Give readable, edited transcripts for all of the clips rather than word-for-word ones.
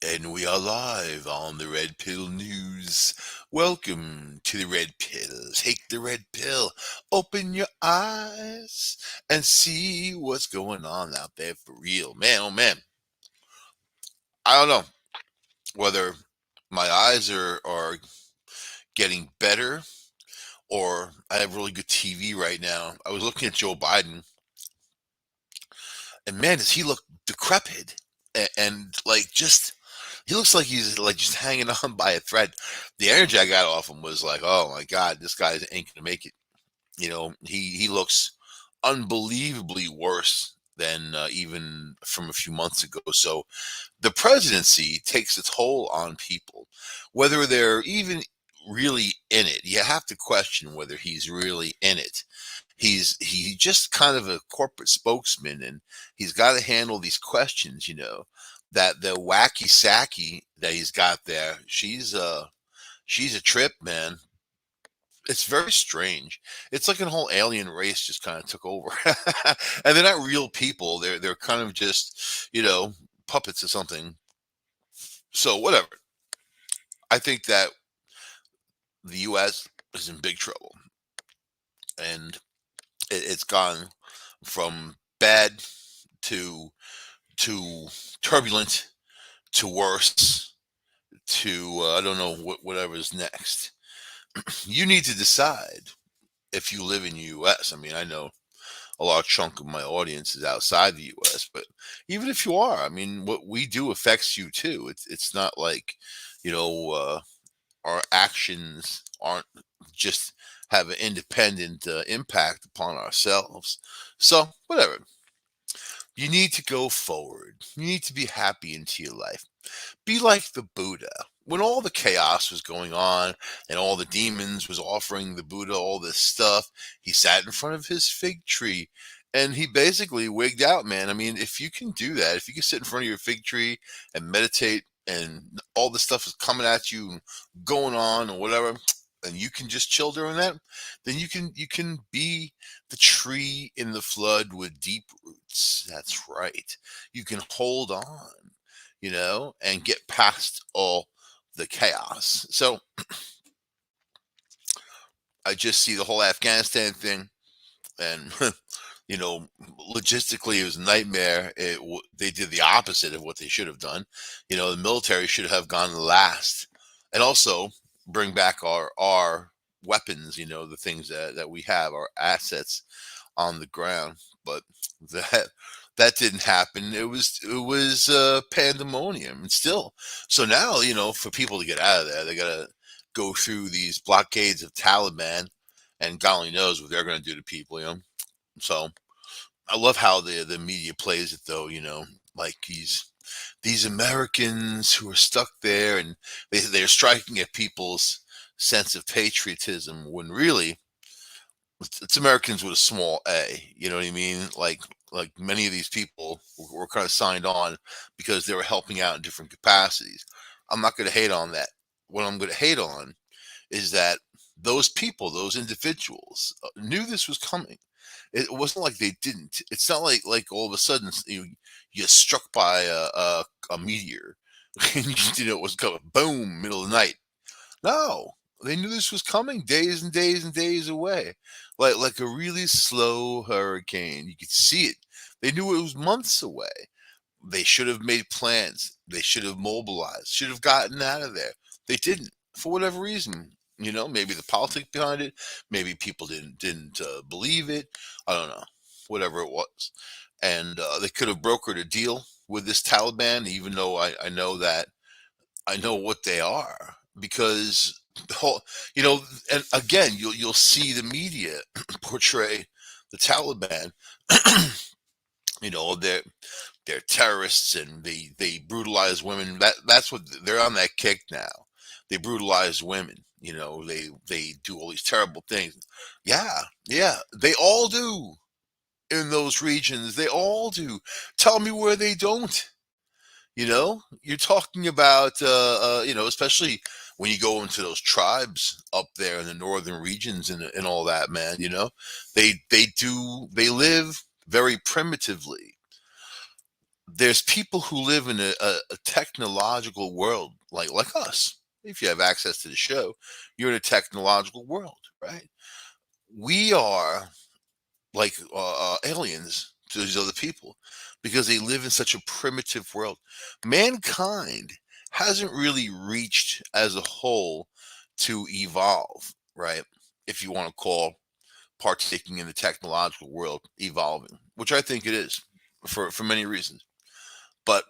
And we are live on the Red Pill News. Welcome to the Red Pill. Take the red pill, open your eyes, and see what's going on out there for real. Man, oh man, I don't know whether my eyes are getting better or I have really good TV right now. I was looking at Joe Biden, and man, does he look decrepit and like just he looks like he's like just hanging on by a thread. The energy I got off him was like, oh my god, this guy ain't gonna make it. He looks unbelievably worse than even from a few months ago. So the presidency takes a toll on people, whether they're even really in it. You have to question whether he's really in it. He just kind of a corporate spokesman, and he's got to handle these questions. That the wacky sacky that he's got there. She's a trip, man. It's very strange. It's like a whole alien race just kind of took over, and they're not real people. They're kind of just puppets or something. So whatever. I think that the U.S. is in big trouble, and it's gone from bad to to turbulent to worse to I don't know whatever's next. You need to decide if you live in the U.S. I mean, I know a large chunk of my audience is outside the U.S., but even if you are, I mean, what we do affects you too. It's not like you know our actions aren't just have an independent impact upon ourselves. So whatever. You need to go forward. You need to be happy into your life. Be like the Buddha. When all the chaos was going on and all the demons was offering the Buddha all this stuff, he sat in front of his fig tree and he basically wigged out, man. I mean, if you can do that, if you can sit in front of your fig tree and meditate and all this stuff is coming at you and going on or whatever, and you can just chill during that, then you can be the tree in the flood with deep roots. That's right. You can hold on, and get past all the chaos. So I just see the whole Afghanistan thing, and you know, logistically, it was a nightmare. They did the opposite of what they should have done. The military should have gone last, and also bring back our weapons. The things that we have, our assets on the ground. But that that didn't happen. It was pandemonium, and still. So now, for people to get out of there, they gotta go through these blockades of Taliban, and God only knows what they're gonna do to people. So I love how the media plays it though, like these Americans who are stuck there and they're striking at people's sense of patriotism when really it's Americans with a small a. You know what I mean? Like many of these people were kind of signed on because they were helping out in different capacities. I'm not going to hate on that. What I'm going to hate on is that those people, those individuals, knew this was coming. It wasn't like they didn't. It's not like all of a sudden you're struck by a meteor and you didn't know it was coming. Boom, middle of the night. No, they knew this was coming days and days and days away, like a really slow hurricane. You could see it. They knew it was months away. They should have made plans. They should have mobilized. Should have gotten out of there. They didn't for whatever reason. Maybe the politics behind it. Maybe people didn't believe it. I don't know. Whatever it was, and they could have brokered a deal with this Taliban, even though I know that I know what they are because the whole, and again, you'll see the media portray the Taliban. They're terrorists and they brutalize women. That's what they're on that kick now. They brutalize women. They do all these terrible things. Yeah, yeah, they all do in those regions. They all do. Tell me where they don't. You're talking about especially when you go into those tribes up there in the northern regions and all that, man. They live very primitively. there's people who live in a technological world like us. If you have access to the show, you're in a technological world, right? We are like aliens to these other people because they live in such a primitive world. Mankind hasn't really reached as a whole to evolve, right? If you want to call partaking in the technological world evolving, which I think it is for many reasons. But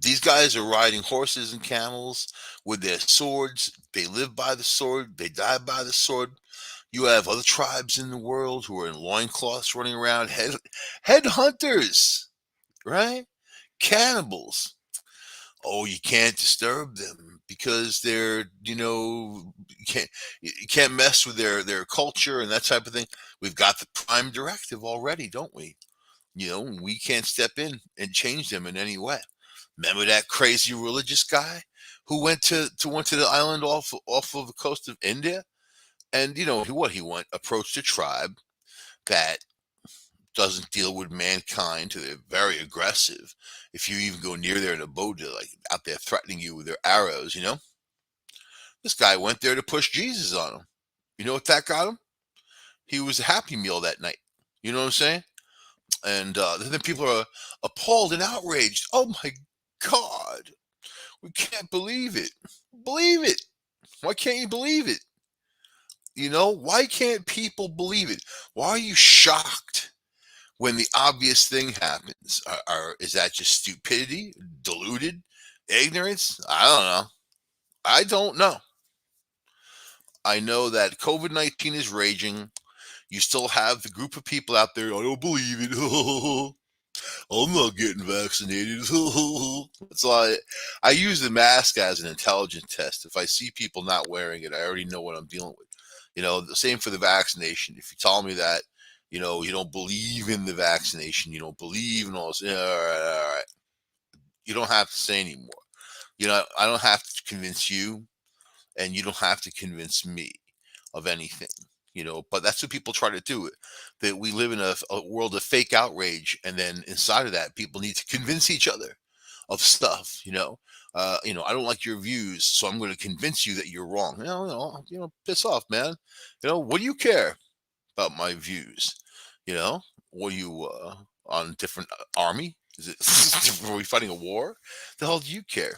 these guys are riding horses and camels with their swords. They live by the sword. They die by the sword. You have other tribes in the world who are in loincloths running around, head hunters, right? Cannibals. Oh, you can't disturb them because they're, you can't mess with their culture and that type of thing. We've got the prime directive already, don't we? We can't step in and change them in any way. Remember that crazy religious guy who went to the island off of the coast of India, and he went approached a tribe that doesn't deal with mankind. They're very aggressive. If you even go near there in a boat, they're like out there threatening you with their arrows. This guy went there to push Jesus on him. You know what that got him? He was a Happy Meal that night. You know what I'm saying? And then people are appalled and outraged. Oh my God, we can't believe it. Believe it. Why can't you believe it? Why can't people believe it? Why are you shocked when the obvious thing happens? Is that just stupidity, deluded, ignorance? I don't know. I don't know. I know that COVID-19 is raging. You still have the group of people out there. I don't believe it. I'm not getting vaccinated. So I use the mask as an intelligence test. If I see people not wearing it, I already know what I'm dealing with. The same for the vaccination. If you tell me that, you don't believe in the vaccination, you don't believe in all this, yeah, all right. You don't have to say anymore. I don't have to convince you, and you don't have to convince me of anything. But that's what people try to do. That we live in a world of fake outrage, and then inside of that, people need to convince each other of stuff. I don't like your views, so I'm going to convince you that you're wrong. Piss off, man. What do you care about my views? You know, were you on different army? Is it were we fighting a war? The hell do you care?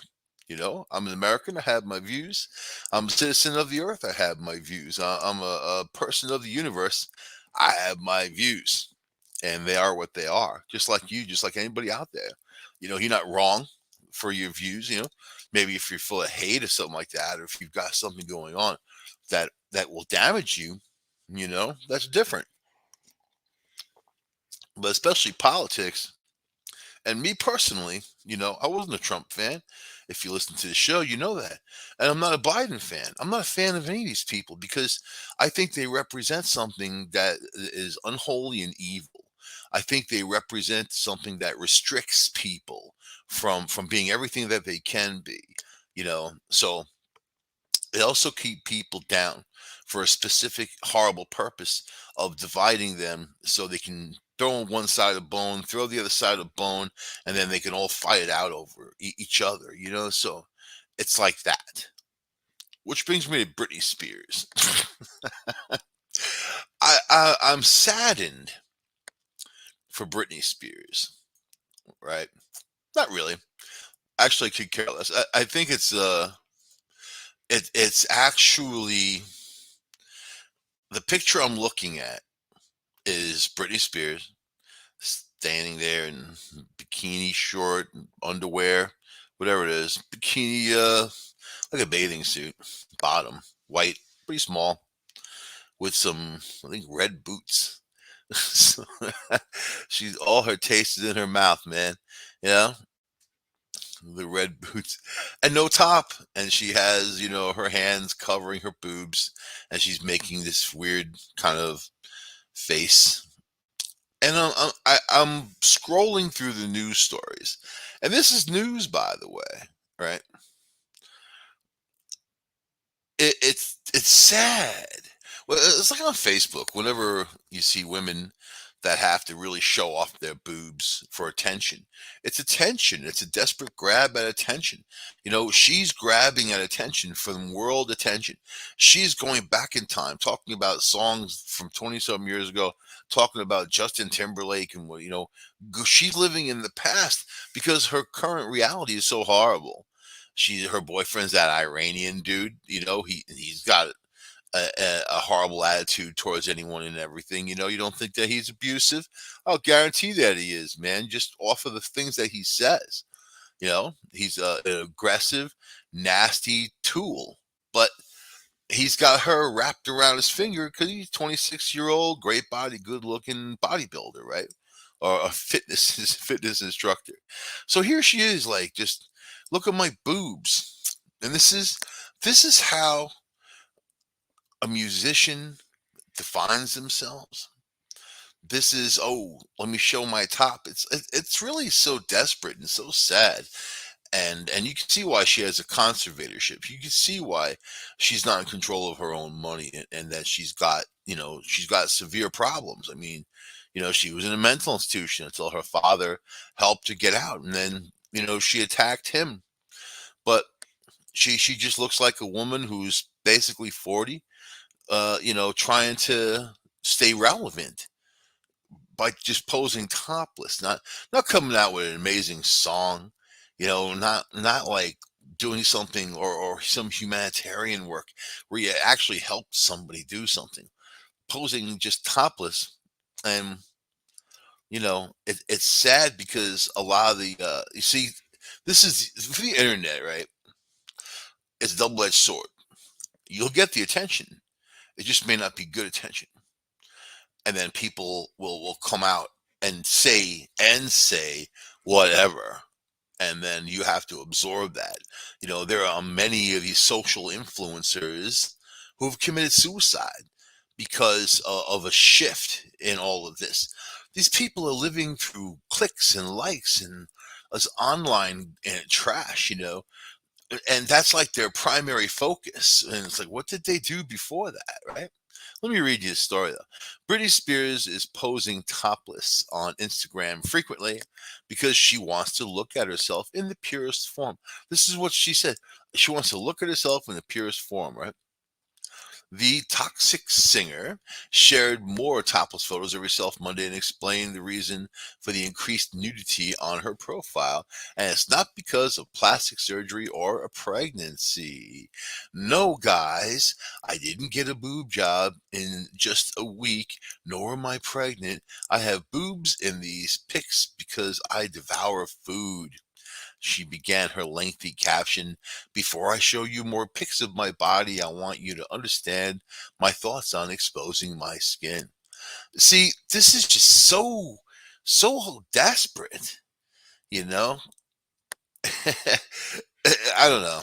I'm an American. I have my views. I'm a citizen of the earth. I have my views. I'm a person of the universe. I have my views, and they are what they are. Just like you, just like anybody out there. You're not wrong for your views. Maybe if you're full of hate or something like that, or if you've got something going on that will damage you, that's different. But especially politics. And me personally, I wasn't a Trump fan. If you listen to the show, you know that. And I'm not a Biden fan. I'm not a fan of any of these people because I think they represent something that is unholy and evil. I think they represent something that restricts people from being everything that they can be. So they also keep people down for a specific horrible purpose of dividing them so they can throw on one side of the bone, throw the other side of the bone, and then they can all fight it out over each other, So it's like that. Which brings me to Britney Spears. I'm saddened for Britney Spears, right? Not really. Actually, I could care less. I think it's actually the picture I'm looking at is Britney Spears standing there in bikini short, underwear, whatever it is, bikini, like a bathing suit, bottom, white, pretty small, with some, I think, red boots. So, she's all her taste is in her mouth, man. Yeah, the red boots and no top, and she has, her hands covering her boobs, and she's making this weird kind of face. And I'm scrolling through the news stories, and this is news, by the way, right? It's sad. Well, it's like on Facebook. Whenever you see women that have to really show off their boobs for attention. It's attention. It's a desperate grab at attention. She's grabbing at attention from world attention. She's going back in time, talking about songs from 20 some years ago, talking about Justin Timberlake and she's living in the past because her current reality is so horrible. Her boyfriend's that Iranian dude. He's got a horrible attitude towards anyone and everything. You don't think that he's abusive? I'll guarantee that he is, man. Just off of the things that he says. He's an aggressive, nasty tool. But he's got her wrapped around his finger because he's 26-year-old, great body, good looking bodybuilder, right? Or a fitness instructor. So here she is, like, just look at my boobs. And this is how a musician defines themselves. This is, oh, let me show my top. It's really so desperate and so sad. And you can see why she has a conservatorship. You can see why she's not in control of her own money, and that she's got severe problems. I mean, she was in a mental institution until her father helped her get out, and then she attacked him. But she just looks like a woman who's basically 40, trying to stay relevant by just posing topless, not coming out with an amazing song, not like doing something, or some humanitarian work where you actually help somebody do something, posing just topless. And it's sad because a lot of the you see, this is for the internet, right? It's a double-edged sword. You'll get the attention, it just may not be good attention. And then people will come out and say whatever, and then you have to absorb that. There are many of these social influencers who've committed suicide because of a shift in all of this. These people are living through clicks and likes and us online and trash, and that's like their primary focus. And it's like, what did they do before that, right? Let me read you a story though. Britney Spears is posing topless on Instagram frequently because she wants to look at herself in the purest form. This is what she said. She wants to look at herself in the purest form, right? The toxic singer shared more topless photos of herself Monday and explained the reason for the increased nudity on her profile. And it's not because of plastic surgery or a pregnancy. No, guys, I didn't get a boob job in just a week, nor am I pregnant. I have boobs in these pics because I devour food. She began her lengthy caption. Before I show you more pics of my body, I want you to understand my thoughts on exposing my skin. See, this is just so desperate, you know? I don't know.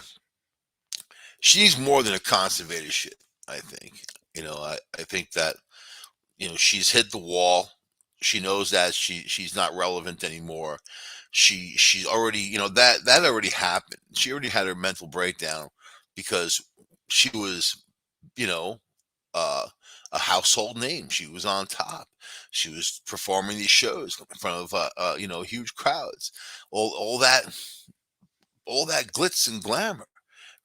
She needs more than a conservatorship, I think. I think that, she's hit the wall. She knows that she's not relevant anymore. She's already, that already happened. She already had her mental breakdown because she was, you know, uh, a household name. She was on top. She was performing these shows in front of huge crowds. All that glitz and glamour,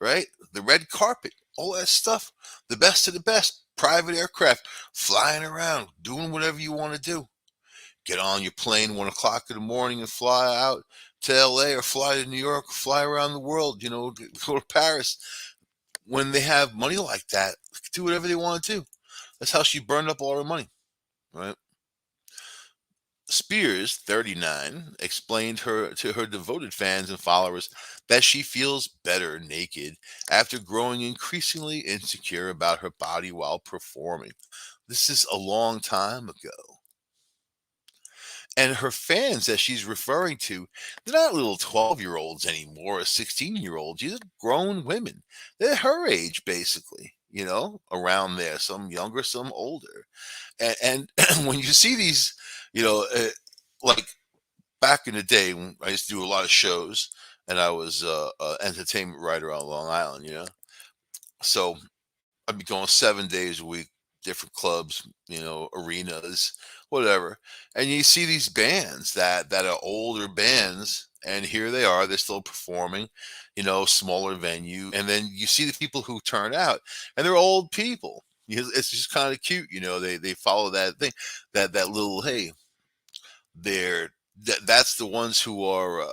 right? The red carpet, all that stuff. The best of the best. Private aircraft flying around, doing whatever you want to do. Get on your plane 1 o'clock in the morning and fly out to LA, or fly to New York, fly around the world, go to Paris. When they have money like that, they can do whatever they want to do. That's how she burned up all her money, right? Spears, 39, explained to her devoted fans and followers that she feels better naked after growing increasingly insecure about her body while performing. This is a long time ago. And her fans that she's referring to, they're not little 12-year-olds anymore, or 16-year-olds. These are grown women. They're her age, basically, around there. Some younger, some older. And when you see these, like back in the day when I used to do a lot of shows, and I was an entertainment writer on Long Island, so I'd be going 7 days a week, different clubs, arenas, whatever. And you see these bands that are older bands, and here they are, they're still performing, smaller venue. And then you see the people who turn out, and they're old people. It's just kind of cute, they follow that thing, that little, hey, that's the ones who are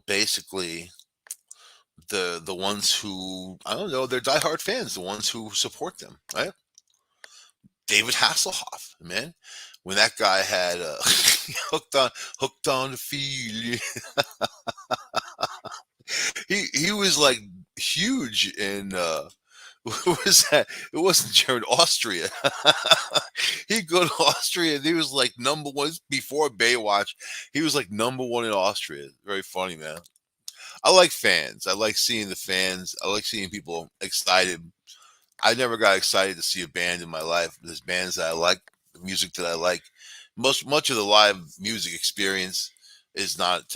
basically the ones who, I don't know, they're diehard fans, the ones who support them, right? David Hasselhoff, man, when that guy had hooked on the feel, he was like huge in what was that? It wasn't German, Austria. He'd go to Austria, and he was like number one before Baywatch. He was like number one in Austria. Very funny, man. I like fans. I like seeing the fans. I like seeing people excited. I never got excited to see a band in my life. There's bands that I like, the music that I like. Much of the live music experience is not.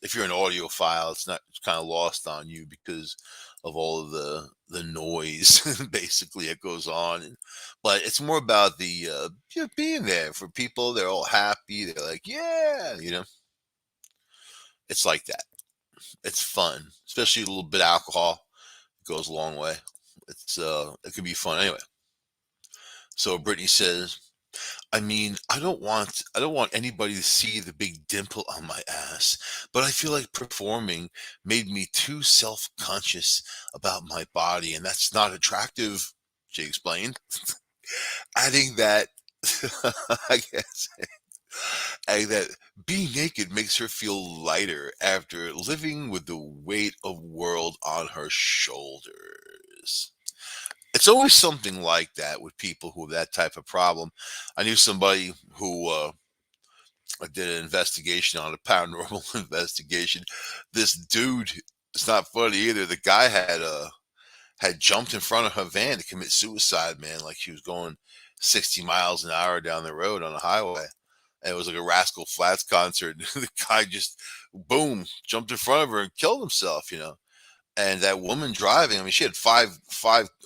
If you're an audiophile, it's not. It's kind of lost on you because of all of the noise, basically, it goes on. But it's more about the being there for people. They're all happy. They're like, yeah, it's like that. It's fun, especially a little bit of alcohol. It goes a long way. It can be fun anyway. So Brittany says, I mean, I don't want anybody to see the big dimple on my ass, but I feel like performing made me too self-conscious about my body, and that's not attractive, she explained, adding that I guess adding that being naked makes her feel lighter after living with the weight of world on her shoulders. It's always something like that with people who have that type of problem. I knew somebody who did an investigation on a paranormal investigation. This dude, it's not funny either. The guy had jumped in front of her van to commit suicide, man. Like she was going 60 miles an hour down the road on a highway. And it was like a Rascal Flats concert. The guy just, boom, jumped in front of her and killed himself. And that woman driving, I mean, she had five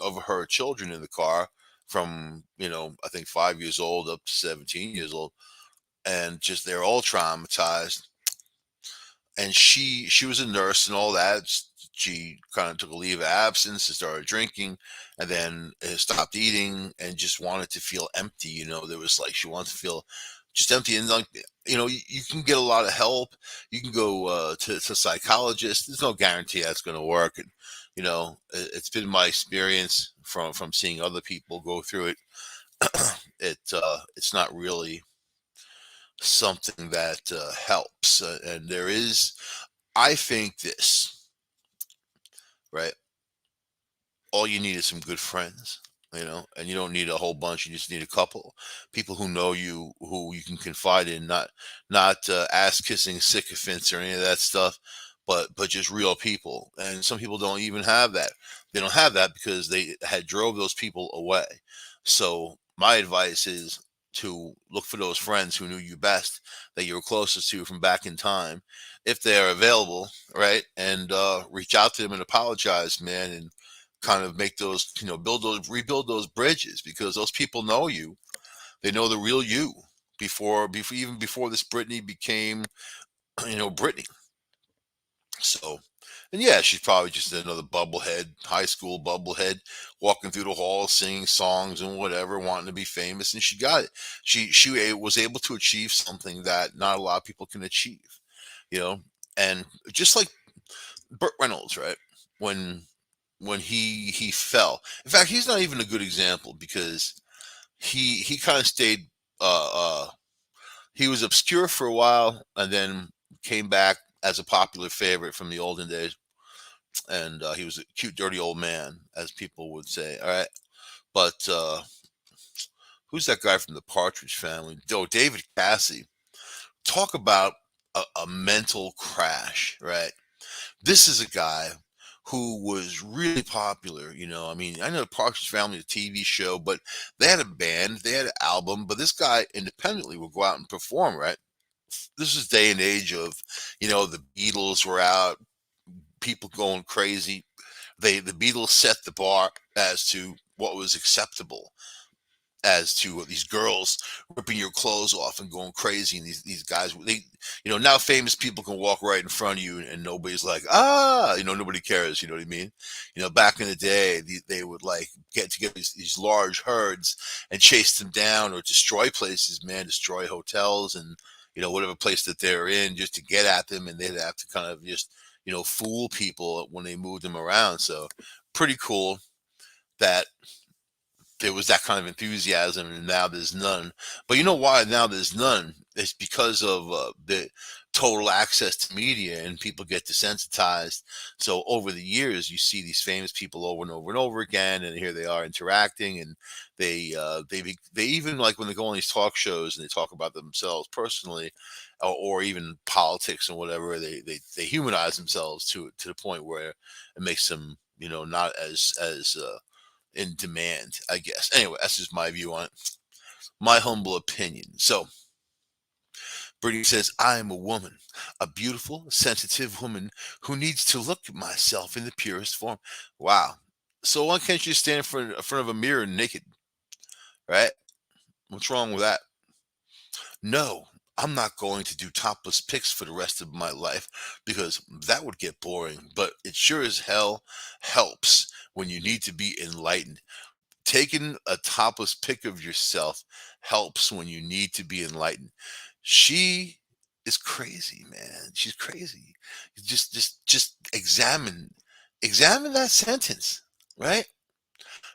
of her children in the car from, I think 5 years old up to 17 years old. And just they're all traumatized. And she was a nurse and all that. She kind of took a leave of absence and started drinking, and then stopped eating and just wanted to feel empty. There was like she wanted to feel just empty, and like you can get a lot of help. You can go to psychologists. There's no guarantee that's going to work, and it's been my experience from seeing other people go through it. It's not really something that helps, and there is, I think, this, right? All you need is some good friends, and you don't need a whole bunch. You just need a couple people who know you, who you can confide in, not ass kissing sycophants or any of that stuff, but just real people. And some people don't even have that. They don't have that because they had drove those people away. So my advice is to look for those friends who knew you best, that you were closest to from back in time, if they are available, right? And reach out to them and apologize, man, and kind of make those, rebuild those bridges, because those people know you. They know the real you even before this Britney became, Britney. So, and yeah, she's probably just another bubblehead, high school bubblehead, walking through the halls, singing songs and whatever, wanting to be famous, and she got it. She was able to achieve something that not a lot of people can achieve, you know. And just like Burt Reynolds, right? When he fell. In fact, he's not even a good example because he kind of stayed. Uh, uh, he was obscure for a while and then came back as a popular favorite from the olden days. And he was a cute, dirty old man, as people would say. All right, but who's that guy from the Partridge Family? Oh, David Cassie. Talk about a mental crash, right? This is a guy who was really popular. I mean, I know Partridge Family, a TV show, but they had a band, they had an album, but this guy independently would go out and perform, right? This is day and age of, the Beatles were out, people going crazy. The Beatles set the bar as to what was acceptable as to these girls ripping your clothes off and going crazy. And these guys, they, now famous people can walk right in front of you and nobody's like, ah, nobody cares. You know what I mean? Back in the day, they would like get together these large herds and chase them down or destroy places, man, destroy hotels and, whatever place that they're in just to get at them. And they'd have to kind of just, fool people when they moved them around. So pretty cool that there was that kind of enthusiasm and now there's none. But you know why now there's none? It's because of the total access to media and people get desensitized. So over the years, you see these famous people over and over and over again, and here they are interacting, and they even like when they go on these talk shows and they talk about themselves personally, or even politics and whatever, they humanize themselves to the point where it makes them not as in demand, I guess. Anyway, that's just my view on it. My humble opinion. So, Brittany says, I am a woman, a beautiful, sensitive woman who needs to look at myself in the purest form. Wow. So, why can't you stand in front of a mirror naked, right? What's wrong with that? No, I'm not going to do topless pics for the rest of my life because that would get boring, but it sure as hell helps when you need to be enlightened. Taking a topless pic of yourself helps when you need to be enlightened. She is crazy, man. She's crazy. Just examine that sentence, right?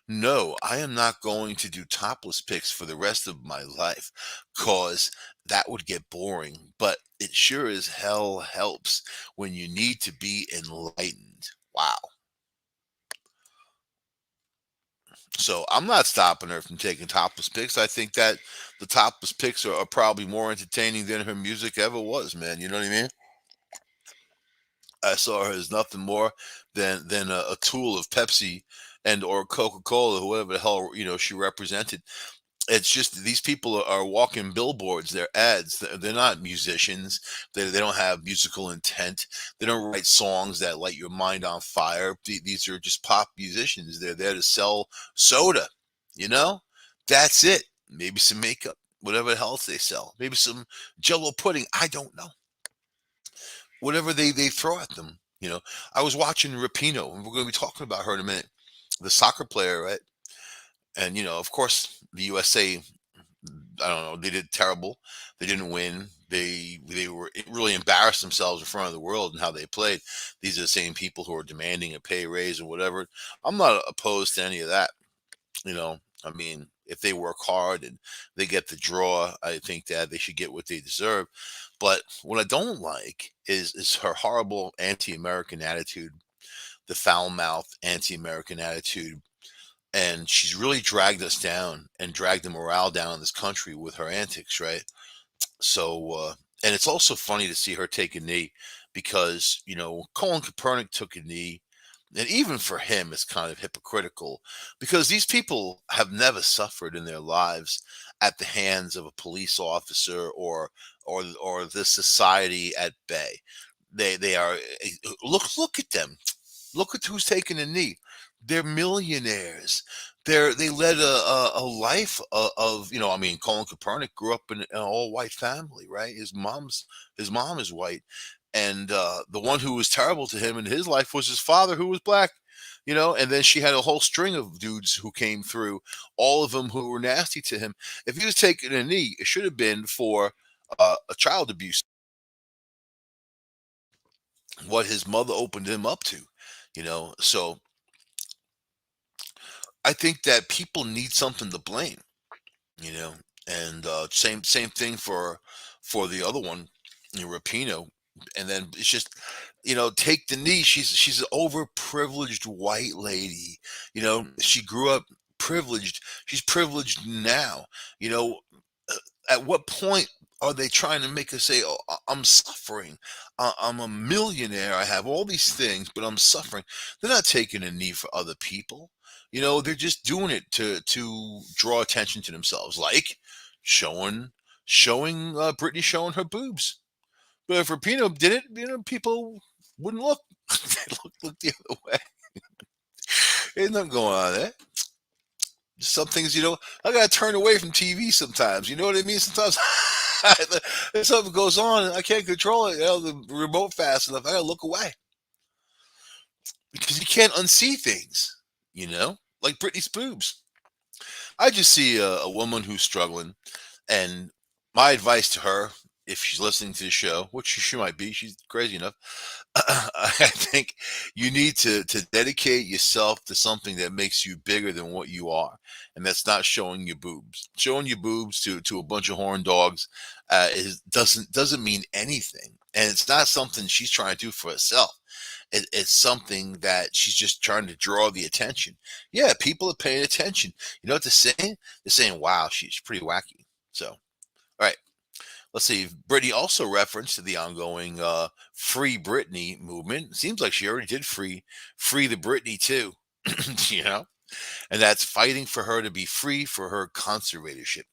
No, I am not going to do topless pics for the rest of my life cause that would get boring, but it sure as hell helps when you need to be enlightened. Wow. So I'm not stopping her from taking topless pics. I think that the topless pics are probably more entertaining than her music ever was, man. You know what I mean? I saw her as nothing more than a tool of Pepsi and or Coca Cola, whoever the hell she represented. It's just these people are walking billboards. They're ads. They're not musicians. They don't have musical intent. They don't write songs that light your mind on fire. These are just pop musicians. They're there to sell soda. You know, that's it. Maybe some makeup, whatever the hell else they sell. Maybe some Jello pudding. I don't know. Whatever they throw at them. I was watching Rapino, and we're going to be talking about her in a minute. The soccer player, right? And of course, the USA, I don't know. They did terrible. They didn't win. They were really embarrassed themselves in front of the world and how they played. These are the same people who are demanding a pay raise or whatever. I'm not opposed to any of that. I mean, if they work hard and they get the draw, I think that they should get what they deserve. But what I don't like is her horrible anti-American attitude, the foul mouth anti-American attitude, and she's really dragged us down and dragged the morale down in this country with her antics, right? So, and it's also funny to see her take a knee because, Colin Kaepernick took a knee. And even for him, it's kind of hypocritical because these people have never suffered in their lives at the hands of a police officer or the society at bay. They are look at them. Look at who's taking a knee. They're millionaires. They led a life of I mean, Colin Kaepernick grew up in an all white family, right? His mom is white, and the one who was terrible to him in his life was his father, who was black. And then she had a whole string of dudes who came through, all of them who were nasty to him. If he was taking a knee, it should have been for a child abuse, what his mother opened him up to. So I think that people need something to blame, you know, and same thing for the other one, Rapino, and then it's just take the knee. She's an overprivileged white lady, she grew up privileged. She's privileged now, you know. At what point are they trying to make us say, "Oh, I'm suffering. I'm a millionaire. I have all these things, but I'm suffering." They're not taking a knee for other people. They're just doing it to draw attention to themselves, like showing showing Britney showing her boobs. But if Rapino did it, people wouldn't look. They look the other way. There's nothing going on there. Some things, I gotta turn away from TV sometimes. You know what I mean? Sometimes if something goes on and I can't control it, the remote fast enough, I gotta look away because you can't unsee things. Like Britney's boobs. I just see a woman who's struggling, and my advice to her, if she's listening to the show, which she might be, she's crazy enough. I think you need to dedicate yourself to something that makes you bigger than what you are, and that's not showing your boobs. Showing your boobs to a bunch of horn dogs doesn't mean anything, and it's not something she's trying to do for herself. It's something that she's just trying to draw the attention. Yeah, people are paying attention. You know what they're saying? They're saying, "Wow, she's pretty wacky." So, all right. Let's see. Britney also referenced to the ongoing "Free Britney" movement. Seems like she already did free the Britney too, you know, and that's fighting for her to be free for her conservatorship.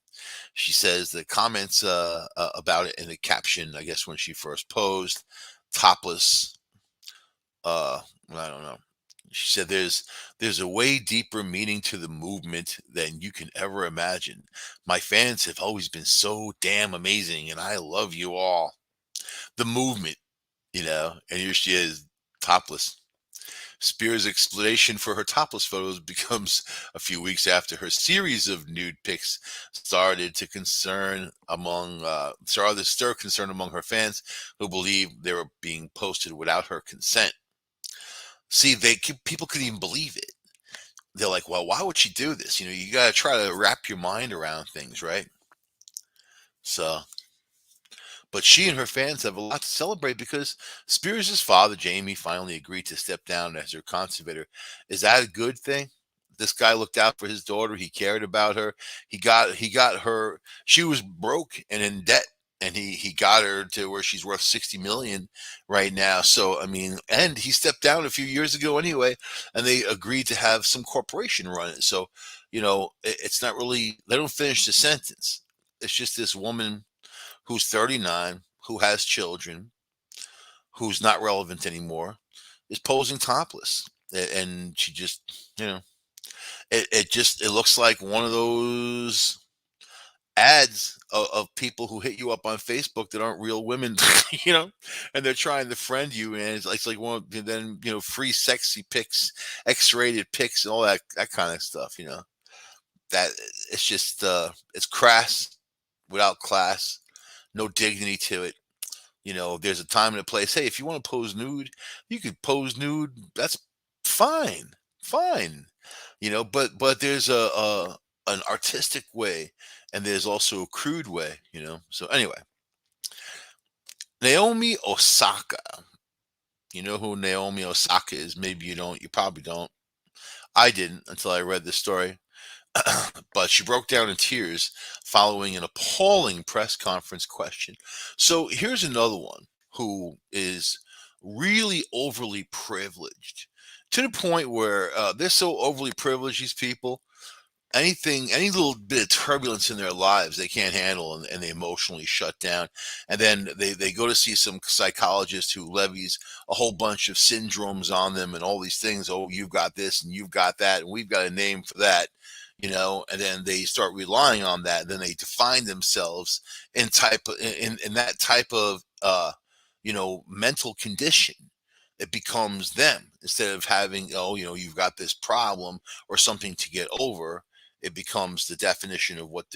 She says the comments about it in the caption, I guess when she first posed, topless. I don't know. She said there's a way deeper meaning to the movement than you can ever imagine. My fans have always been so damn amazing, and I love you all. The movement, and here she is, topless. Spears' explanation for her topless photos becomes a few weeks after her series of nude pics started to stir concern among her fans who believe they were being posted without her consent. See, people couldn't even believe it. They're like, well, why would she do this? You got to try to wrap your mind around things, right? So, but she and her fans have a lot to celebrate because Spears' father, Jamie, finally agreed to step down as her conservator. Is that a good thing? This guy looked out for his daughter. He cared about her. He got her. She was broke and in debt, and he got her to where she's worth 60 million right now. So I mean, and he stepped down a few years ago anyway, and they agreed to have some corporation run it. So it's not really. They don't finish the sentence. It's just this woman who's 39, who has children, who's not relevant anymore, is posing topless, and she just, it looks like one of those ads of people who hit you up on Facebook that aren't real women, you know, and they're trying to friend you, and it's like one then free sexy pics, X-rated pics, and all that kind of stuff, that it's just it's crass without class, no dignity to it. There's a time and a place. Hey, if you want to pose nude, you could pose nude. That's fine, fine. But there's a an artistic way, and there's also a crude way. So anyway, Naomi Osaka. You know who Naomi Osaka is? Maybe you don't. You probably don't. I didn't until I read this story. But she broke down in tears following an appalling press conference question. So here's another one who is really overly privileged to the point where they're so overly privileged, these people, any little bit of turbulence in their lives they can't handle, and they emotionally shut down, and then they go to see some psychologist who levies a whole bunch of syndromes on them and all these things. Oh, you've got this and you've got that and we've got a name for that, and then they start relying on that, and then they define themselves in that type of mental condition. It becomes them instead of having, you've got this problem or something to get over. It becomes the definition of what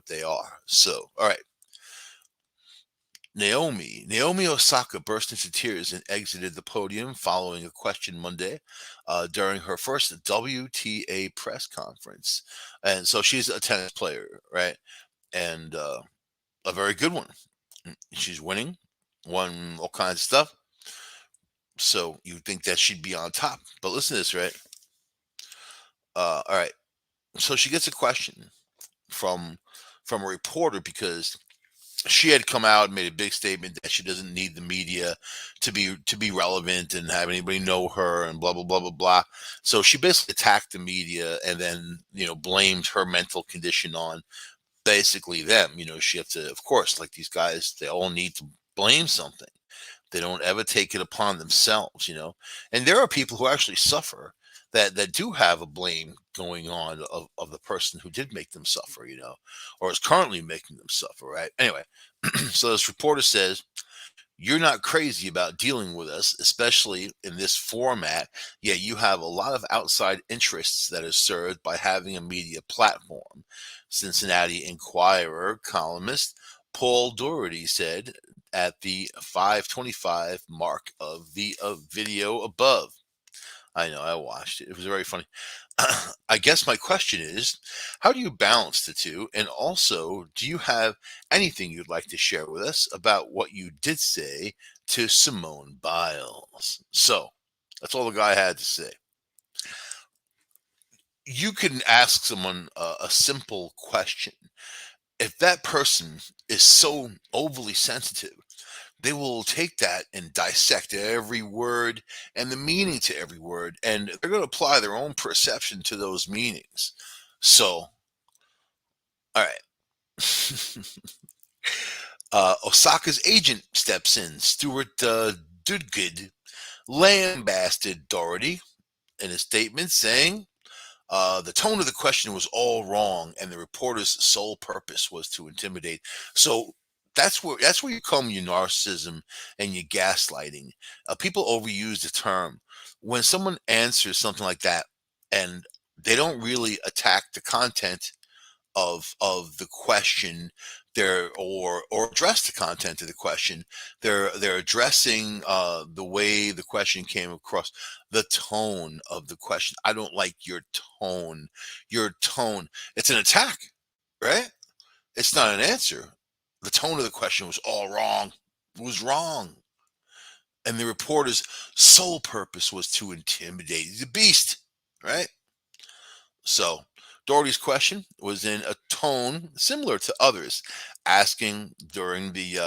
they are. So, all right. Naomi Osaka burst into tears and exited the podium following a question Monday during her first WTA press conference. And so she's a tennis player, right? And a very good one. She's winning, won all kinds of stuff. So you think that she'd be on top. But listen to this, right? All right. So she gets a question from a reporter because she had come out and made a big statement that she doesn't need the media to be relevant and have anybody know her and blah blah blah blah blah. So she basically attacked the media and then blamed her mental condition on basically them. She had to, of course, like these guys, they all need to blame something. They don't ever take it upon themselves. And there are people who actually suffer that do have a blame going on of the person who did make them suffer, or is currently making them suffer, right? Anyway, so this reporter says, "You're not crazy about dealing with us, especially in this format. Yet you have a lot of outside interests that are served by having a media platform." Cincinnati Enquirer columnist Paul Doherty said at the 5:25 mark of the video above. I know, I watched it. It was very funny. I guess my question is, how do you balance the two? And also, do you have anything you'd like to share with us about what you did say to Simone Biles? So, that's all the guy had to say. You can ask someone a simple question. If that person is so overly sensitive, they will take that and dissect every word and the meaning to every word, and they're going to apply their own perception to those meanings. So, all right. Osaka's agent steps in. Stuart Dudgood lambasted Doherty in a statement saying, the tone of the question was all wrong, and the reporter's sole purpose was to intimidate. So that's where you come your narcissism and your gaslighting. People overuse the term when someone answers something like that, and they don't really attack the content of the question. Or address the content of the question. They're addressing the way the question came across, the tone of the question. I don't like your tone. Your tone. It's an attack, right? It's not an answer. The tone of the question was all wrong. It was wrong. And the reporter's sole purpose was to intimidate the beast, right? So Doherty's question was in a tone similar to others asking during the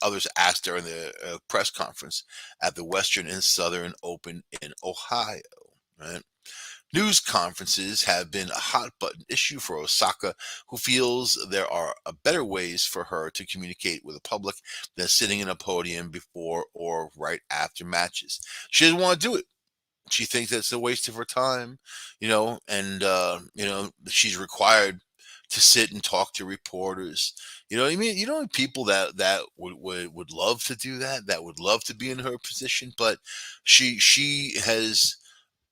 others asked during the press conference at the Western and Southern Open in Ohio. Right? News conferences have been a hot button issue for Osaka, who feels there are better ways for her to communicate with the public than sitting in a podium before or right after matches. She doesn't want to do it. She thinks that's a waste of her time, and she's required to sit and talk to reporters. You know what I mean? People that would love to do that, that would love to be in her position, but she has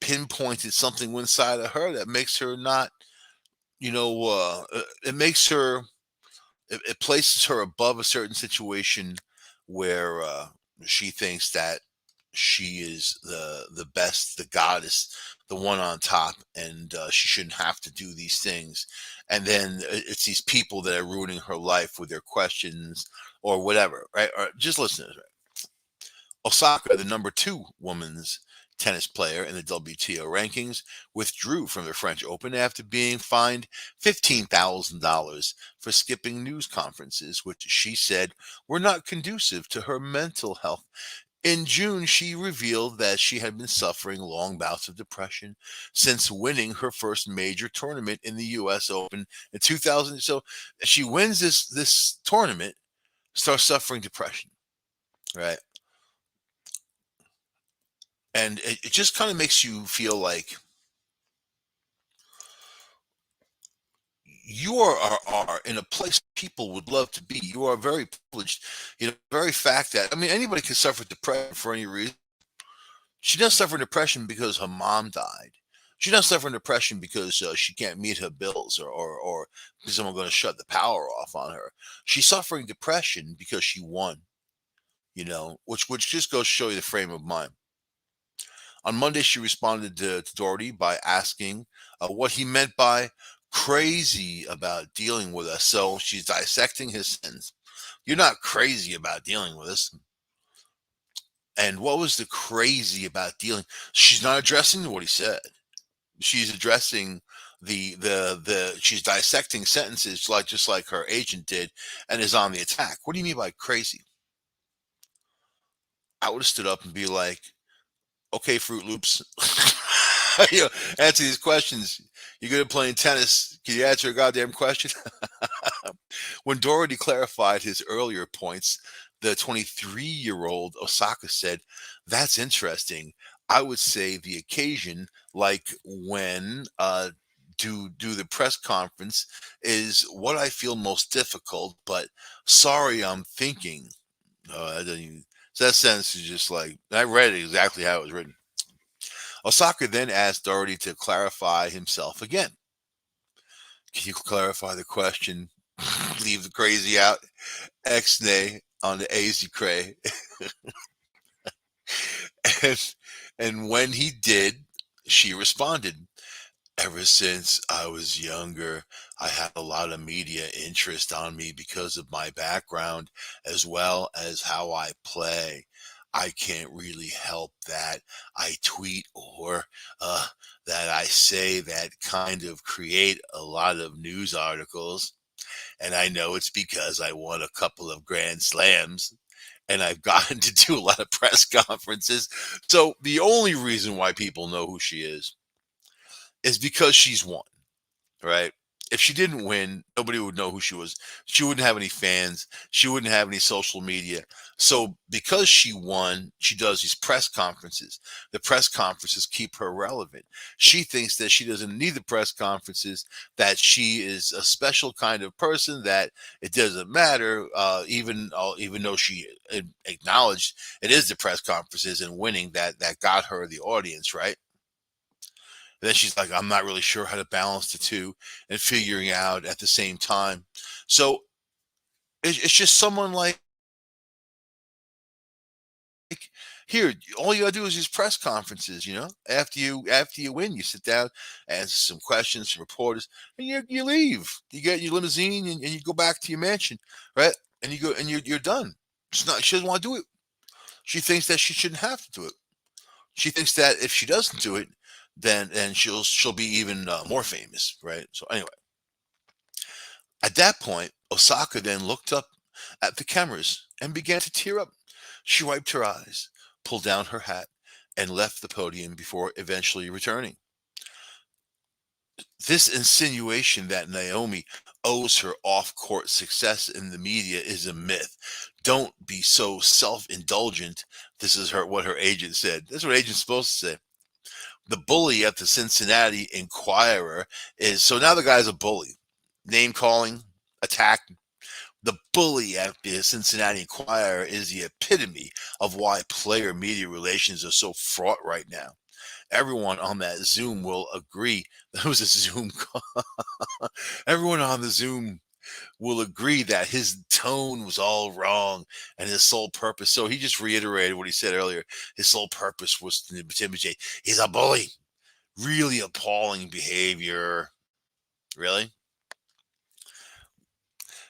pinpointed something inside of her that makes her not, it makes her, it places her above a certain situation where she thinks that she is the best, the goddess, the one on top, and she shouldn't have to do these things. And then it's these people that are ruining her life with their questions or whatever, right? Or just listen to this. Osaka, the number two women's tennis player in the WTO rankings, withdrew from the French Open after being fined $15,000 for skipping news conferences, which she said were not conducive to her mental health. In June, she revealed that she had been suffering long bouts of depression since winning her first major tournament in the U.S. Open in 2000. So she wins this tournament, starts suffering depression, right? And it just kind of makes you feel like you are in a place people would love to be. You are very privileged, very fact that, I mean, anybody can suffer depression for any reason. She doesn't suffer depression because her mom died. She doesn't suffer depression because she can't meet her bills, or because someone's going to shut the power off on her. She's suffering depression because she won, which just goes to show you the frame of mind. On Monday, she responded to Doherty by asking what he meant by crazy about dealing with us. So she's dissecting his sins. You're not crazy about dealing with us. And what was the crazy about dealing? She's not addressing what he said. She's addressing she's dissecting sentences like just like her agent did, and is on the attack. What do you mean by crazy? I would have stood up and be like, okay, Fruit Loops, answer these questions. You're good at playing tennis. Can you answer a goddamn question? When Doherty clarified his earlier points, the 23-year-old Osaka said, "That's interesting. I would say the occasion, like when do the press conference is what I feel most difficult. But sorry, I'm thinking. That doesn't even, so that sentence is just like I read it exactly how it was written. Osaka then asked Doherty to clarify himself again. Can you clarify the question? Leave the crazy out. X-nay on the AZ cray. and, and when he did, she responded. Ever since I was younger, I had a lot of media interest on me because of my background as well as how I play. I can't really help that I tweet or uh, that I say that kind of create a lot of news articles. And I know it's because I won a couple of Grand Slams and I've gotten to do a lot of press conferences. So the only reason why people know who she is because she's won, right? If she didn't win, nobody would know who she was. She wouldn't have any fans. She wouldn't have any social media. So because she won, she does these press conferences. The press conferences keep her relevant. She thinks that she doesn't need the press conferences, that she is a special kind of person, that it doesn't matter, even though she acknowledged it is the press conferences and winning that got her the audience, right? Then she's like, I'm not really sure how to balance the two and figuring out at the same time. So it's just someone like, here, all you gotta do is these press conferences, after you win, you sit down, answer some questions from reporters, and you leave. You get your limousine and you go back to your mansion, right? And you go and you're done. It's not she doesn't want to do it. She thinks that she shouldn't have to do it. She thinks that if she doesn't do it, then she'll be even more famous, right? So anyway, at that point, Osaka then looked up at the cameras and began to tear up. She wiped her eyes, pulled down her hat, and left the podium before eventually returning. This insinuation that Naomi owes her off court success in the media is a myth. Don't be so self indulgent. This is what her agent said. That's what agent's supposed to say. The bully at the Cincinnati Enquirer is so now the guy's a bully. Name calling, attack. The bully at the Cincinnati Enquirer is the epitome of why player media relations are so fraught right now. Everyone on that Zoom will agree. That was a Zoom call. Everyone on the Zoom will agree that his tone was all wrong and his sole purpose. So he just reiterated what he said earlier. His sole purpose was to intimidate. He's a bully. Really appalling behavior. Really?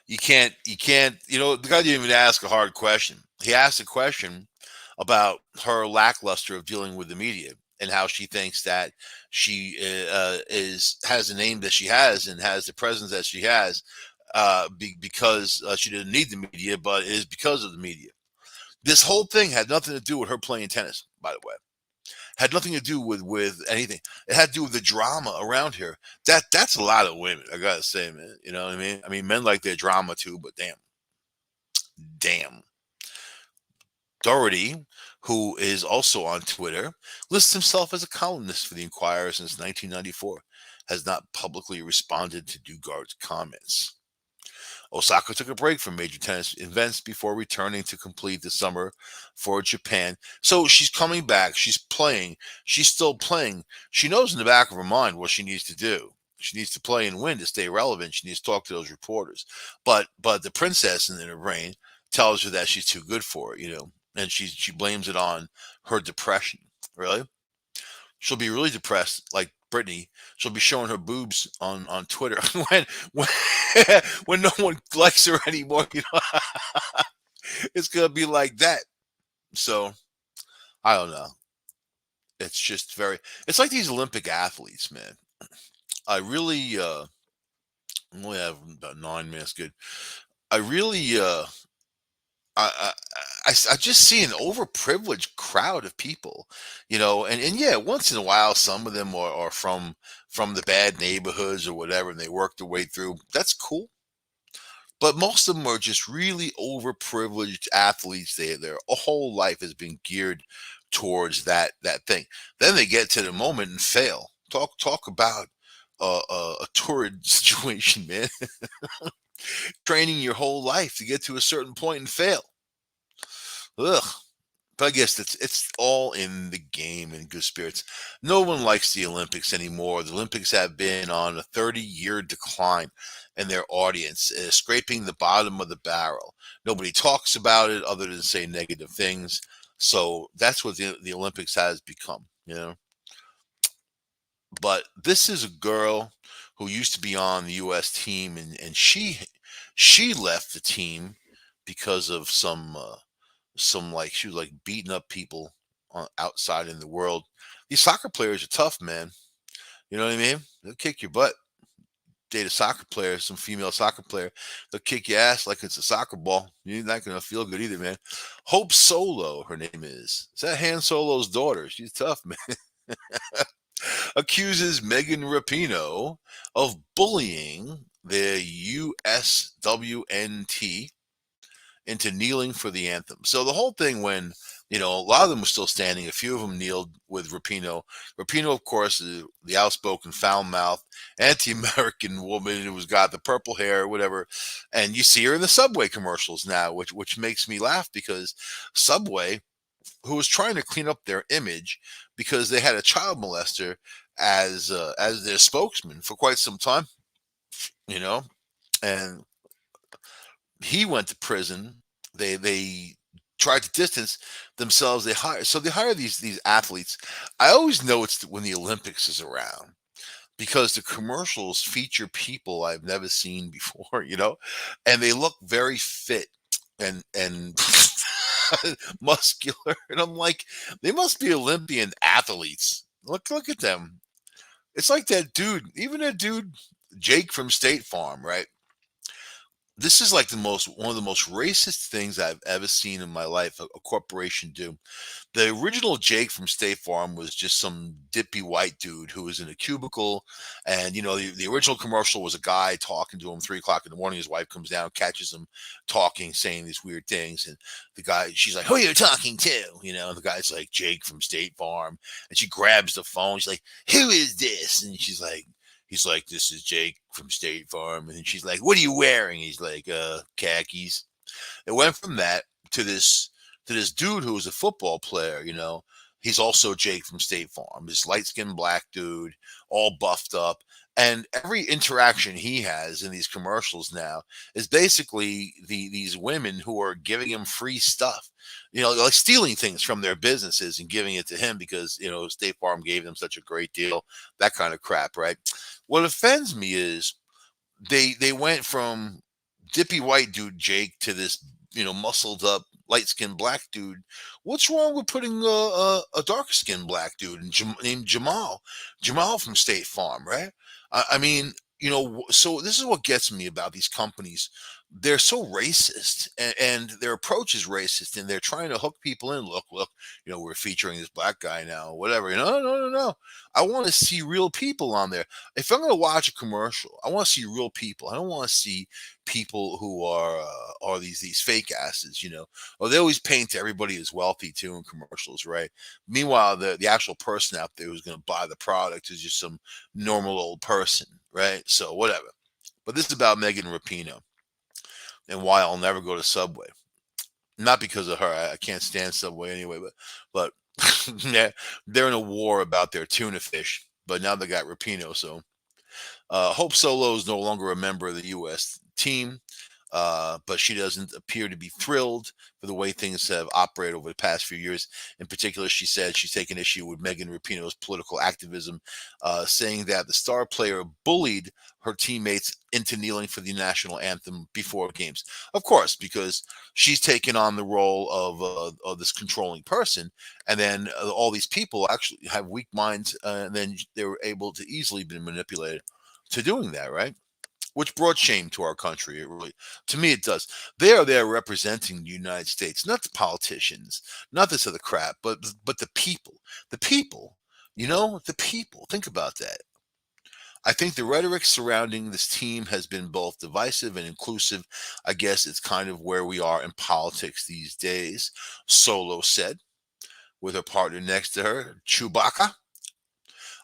The guy didn't even ask a hard question. He asked a question about her lackluster of dealing with the media and how she thinks that she is has the name that she has and has the presence that she has because she didn't need the media, but it is because of the media. This whole thing had nothing to do with her playing tennis, by the way. Had nothing to do with anything. It had to do with the drama around here. That's a lot of women, I gotta say, man. You know what I mean? I mean, men like their drama too, but damn. Doherty, who is also on Twitter, lists himself as a columnist for the Inquirer since 1994, has not publicly responded to Dugard's comments. Osaka took a break from major tennis events before returning to complete the summer for Japan. So she's coming back. She's playing. She's still playing. She knows in the back of her mind what she needs to do. She needs to play and win to stay relevant. She needs to talk to those reporters. But the princess in her brain tells her that she's too good for it, and she blames it on her depression. Really? She'll be really depressed, like Brittany. She'll be showing her boobs on Twitter when when no one likes her anymore. It's gonna be like that. So I don't know. It's just very. It's like these Olympic athletes, man. I really only have about 9 minutes. Good. I really I, I just see an overprivileged crowd of people, and yeah, once in a while, some of them are from the bad neighborhoods or whatever, and they work their way through. That's cool, but most of them are just really overprivileged athletes. Their whole life has been geared towards that thing. Then they get to the moment and fail. Talk about a torrid situation, man. Training your whole life to get to a certain point and fail. Ugh. But I guess it's all in the game and good spirits. No one likes the Olympics anymore. The Olympics have been on a 30-year decline in their audience, scraping the bottom of the barrel. Nobody talks about it other than say negative things. So that's what the Olympics has become, you know. But this is a girl who used to be on the U.S. team, and she left the team because of some like she was like beating up people outside in the world. These soccer players are tough, man. You know what I mean? They'll kick your butt. Date a soccer player, some female soccer player, they'll kick your ass like it's a soccer ball. You're not gonna feel good either, man. Hope Solo, her name is. Is that Han Solo's daughter? She's tough, man. Accuses Megan Rapinoe of bullying the USWNT into kneeling for the anthem. So the whole thing, when a lot of them were still standing, a few of them kneeled with Rapinoe. Rapinoe, of course, is the outspoken, foul-mouthed, anti-American woman who's got the purple hair, whatever. And you see her in the Subway commercials now, which makes me laugh because Subway, who was trying to clean up their image because they had a child molester as their spokesman for quite some time, you know, and he went to prison. They tried to distance themselves. They hire these athletes. I always know it's when the Olympics is around because the commercials feature people I've never seen before, and they look very fit and muscular. And I'm like, they must be Olympian athletes. Look at them. It's like that dude, even that dude Jake from State Farm, right? This is like one of the most racist things I've ever seen in my life, a corporation do. The original Jake from State Farm was just some dippy white dude who was in a cubicle, and the original commercial was a guy talking to him 3 o'clock in the morning. His wife comes down, catches him talking, saying these weird things, and she's like, "Who are you talking to?" And the guy's like, "Jake from State Farm," and she grabs the phone. She's like, "Who is this?" And he's like, "This is Jake from State Farm." And she's like, "What are you wearing?" He's like, khakis. It went from that to this dude who was a football player, He's also Jake from State Farm, this light skinned black dude, all buffed up. And every interaction he has in these commercials now is basically these women who are giving him free stuff, like stealing things from their businesses and giving it to him because, State Farm gave them such a great deal, that kind of crap, right? What offends me is they went from dippy white dude Jake to this muscled up light skinned black dude. What's wrong with putting a dark skinned black dude named Jamal from State Farm, right? I mean, so this is what gets me about these companies. They're so racist, and their approach is racist, and they're trying to hook people in. Look, we're featuring this black guy now, whatever. No. I want to see real people on there. If I'm going to watch a commercial, I want to see real people. I don't want to see people who are these fake asses, Or they always paint everybody as wealthy too in commercials, right? Meanwhile, the actual person out there who's going to buy the product is just some normal old person, right? So whatever. But this is about Megan Rapinoe and why I'll never go to Subway. Not because of her. I can't stand Subway anyway, but they're in a war about their tuna fish. But now they got Rapinoe, so Hope Solo is no longer a member of the U.S. team, but she doesn't appear to be thrilled for the way things have operated over the past few years. In particular, she said she's taken issue with Megan Rapinoe's political activism, saying that the star player bullied her teammates into kneeling for the national anthem before games. Of course, because she's taken on the role of this controlling person, and then all these people actually have weak minds, and then they were able to easily be manipulated to doing that, right? Which brought shame to our country. It really, to me, it does. They are there representing the United States, not the politicians, not this other crap, but the people. The people, the people. Think about that. I think the rhetoric surrounding this team has been both divisive and inclusive. I guess it's kind of where we are in politics these days, Solo said, with her partner next to her, Chewbacca.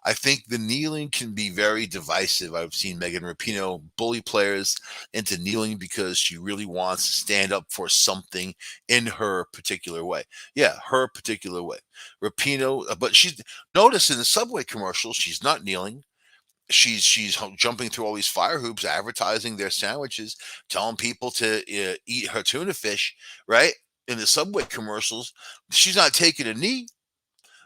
I think the kneeling can be very divisive. I've seen Megan Rapinoe bully players into kneeling because she really wants to stand up for something in her particular way. Yeah, her particular way. Rapinoe, but she's notice in the Subway commercial, she's not kneeling. She's jumping through all these fire hoops, advertising their sandwiches, telling people to eat her tuna fish. Right in the Subway commercials, she's not taking a knee.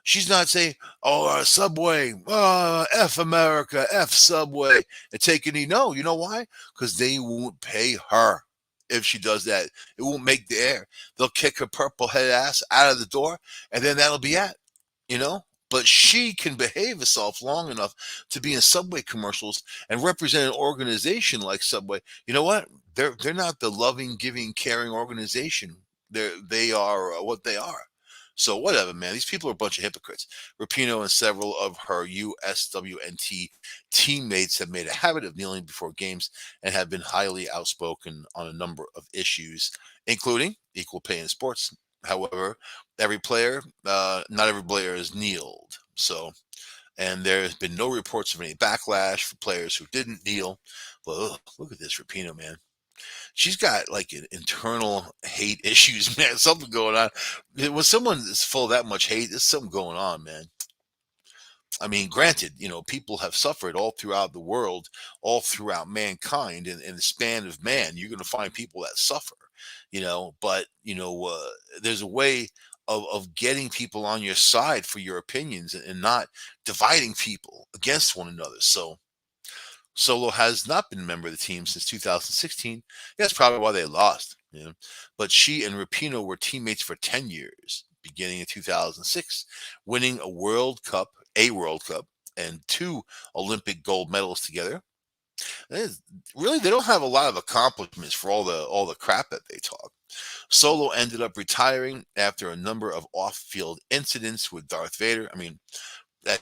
She's not saying, "Oh, Subway, F America, F Subway," and take a knee. No, you know why? Because they won't pay her if she does that. It won't make the air. They'll kick her purple head ass out of the door, and then that'll be it. You know. But she can behave herself long enough to be in Subway commercials and represent an organization like Subway. You know what? They're not the loving, giving, caring organization. They are what they are. So whatever, man. These people are a bunch of hypocrites. Rapino and several of her USWNT teammates have made a habit of kneeling before games and have been highly outspoken on a number of issues, including equal pay in sports. However, not every player has kneeled. So, and there has been no reports of any backlash for players who didn't kneel. But ugh, look at this Rapino, man. She's got like an internal hate issues, man. Something going on. When someone is full of that much hate, there's something going on, man. I mean, granted, people have suffered all throughout the world, all throughout mankind, in the span of man. You're going to find people that suffer, but there's a way of getting people on your side for your opinions and not dividing people against one another. So Solo has not been a member of the team since 2016. That's probably why they lost. But she and Rapino were teammates for 10 years, beginning in 2006, winning a World Cup, and two Olympic gold medals together. Really, they don't have a lot of accomplishments for all the crap that they talk. Solo ended up retiring after a number of off-field incidents with Darth Vader. I mean,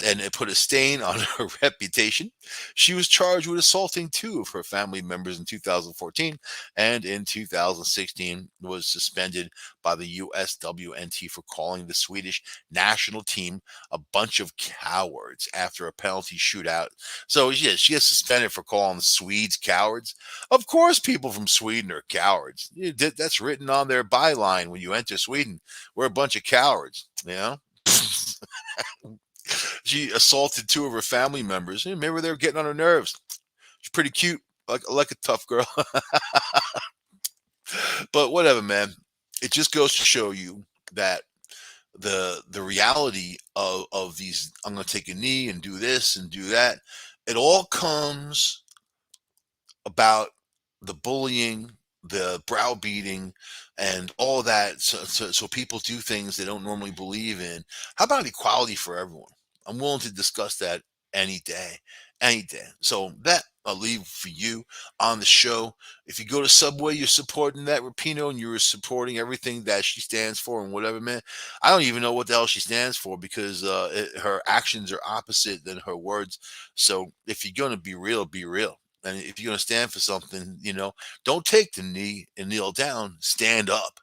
and it put a stain on her reputation. She was charged with assaulting two of her family members in 2014, and in 2016 was suspended by the USWNT for calling the Swedish national team a bunch of cowards after a penalty shootout. So yeah, she gets suspended for calling the Swedes cowards. Of course, people from Sweden are cowards. That's written on their byline when you enter Sweden. We're a bunch of cowards. She assaulted two of her family members. Maybe they were getting on her nerves. She's pretty cute, like a tough girl. But whatever, man. It just goes to show you that the reality of these, I'm going to take a knee and do this and do that. It all comes about the bullying, the browbeating, and all that. So people do things they don't normally believe in. How about equality for everyone? I'm willing to discuss that any day, any day. So that I'll leave for you on the show. If you go to Subway, you're supporting that Rapino and you're supporting everything that she stands for and whatever, man. I don't even know what the hell she stands for because her actions are opposite than her words. So if you're going to be real, be real. And if you're going to stand for something, don't take the knee and kneel down. Stand up.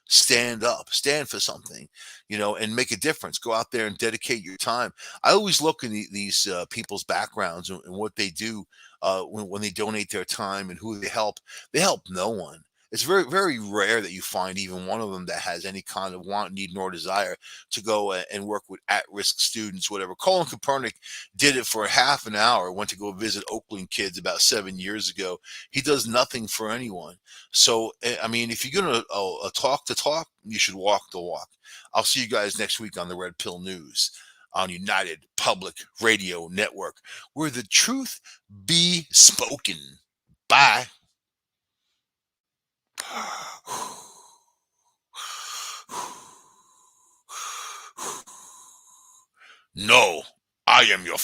Stand up. Stand for something, and make a difference. Go out there and dedicate your time. I always look in these people's backgrounds and what they do when they donate their time and who they help. They help no one. It's very, very rare that you find even one of them that has any kind of want, need, nor desire to go and work with at-risk students, whatever. Colin Kaepernick did it for half an hour, went to go visit Oakland kids about 7 years ago. He does nothing for anyone. So, I mean, if you're going to talk the talk, you should walk the walk. I'll see you guys next week on the Red Pill News on United Public Radio Network, where the truth be spoken. Bye. No, I am your